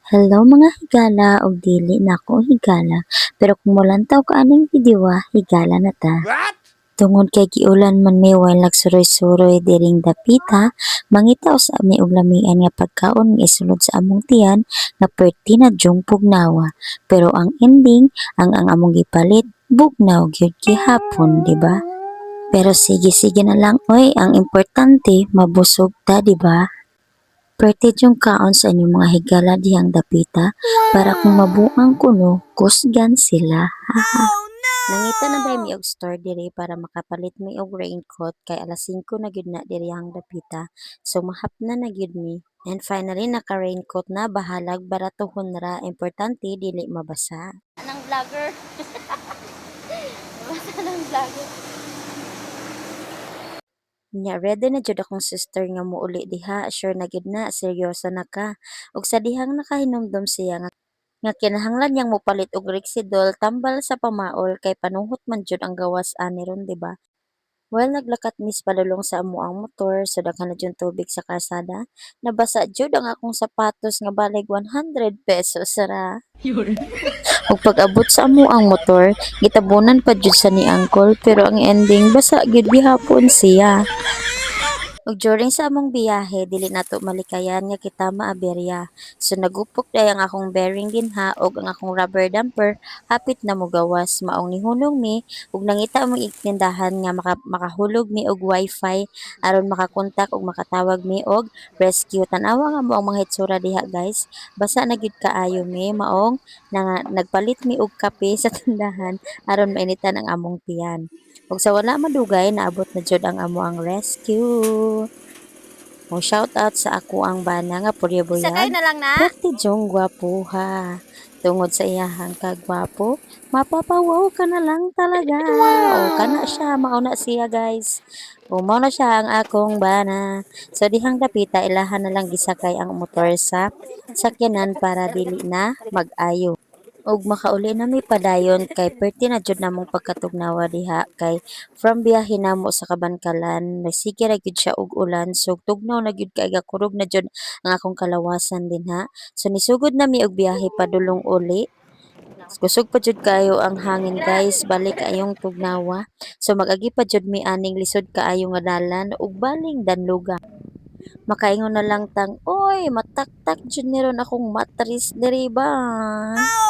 Hello mga higala og dili na ko higala pero kung molantaw ka aning videoa higala na ta. What? Tungod kay giulan man mi while nagsuroy-suroy diring dapita, mangitaw sa ami og lamian nga pagkaon nga isulod sa among tiyan nga perti na jung pugnawa. Pero ang ending, ang among gipalit bugnaw gyud gihapon, di ba? Pero sige-sige na lang oy, ang importante mabusog ta, di ba? Perted yung kaon sa inyong mga higala dihang dapita para kung mabuang kuno, kusgan sila. Oh Nangita na dahil mi no! og store diri para makapalit mi og raincoat kay alas 5 na gyud na diri ang dapita. So mahapna na gyud mi. And finally naka-raincoat na bahalag baratohon ra importante dili mabasa. Anong vlogger? Basta ng vlogger. Nya ready na jud akong sister nga muuli diha, sure na gyud na seryoso na ka. Ug sa dihang nakahinumdom siya nga kinahanglan niyang mopalit og Rexidol tambal sa pamaol kay panuhot man jud ang gawas ani ron, di ba? While naglakat mis padulong sa amo ang motor so daghan na jud tubig sa kalsada, nabasa jud ang akong sapatos nga balig 100 pesos ra. Ug pag-abot sa amo ang motor, gitabunan pa jud sa ni uncle pero ang ending basa gyud gihapon siya. Ug during sa among biyahe dili nato malikayan nga kita maaberya. So nagupok day ang akong bearing dinha ug ang akong rubber damper hapit na mogawas. Maong nihunong mi ug nangita mo iktindahan nga makahulog mi og wifi aron makakontak ug makatawag mi og rescue. Tan-awa nga mo ang mga hitsura diha guys. Basa na gyud kaayo mi maong nagpalit mi og kape sa tindahan aron mainitan ang among tiyan. Ug sa wala madugay naabot na jud ang amo ang rescue. O shout out sa ako ang bana nga Isakay puryabuyag. na lang na. Perti jong gwapuha. Tungod sa iyahang kagwapo, mapapawaw ka na lang talaga. O kana siya, mauna siya guys. O mao na siya ang akong bana. So dihang dapita ilahan na lang gisakay ang motor sa sakyanan para dili na mag-ayo. Ug makauli na mi padayon kay perti na jud namong pagkatugnawa diha kay from biyahe namo sa Kabankalan nagsige ra gyud siya og ulan so tugnaw na gyud kay gakurog na jud ang akong kalawasan dinha. So nisugod na mi og biyahe padulong uli. Kusog pa jud kayo ang hangin guys, balik kayong tugnawa. So magagi pa jud mi aning lisod kaayo nga dalan ug baling danluga. Makaingon na lang tang, oy, mataktak jud ni ron akong matris diri ba? Oh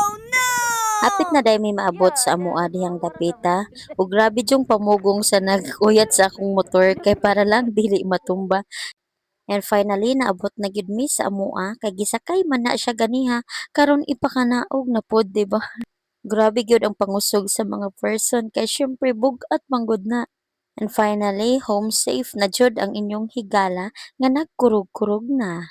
Hapit na no! dahil may maabot sa amoa dihang dapita ug grabe jung pamugong sa naguyat sa akong motor kay para lang dili matumba. And finally naabot na gyud mi sa amoa kay gisakay man na siya ganiha karon ipakanaog na pod, di ba? Grabe gyud ang pangusog sa mga person kay syempre bugat manggod na. And finally, home safe na jud ang inyong higala nga nagkurog-kurog na.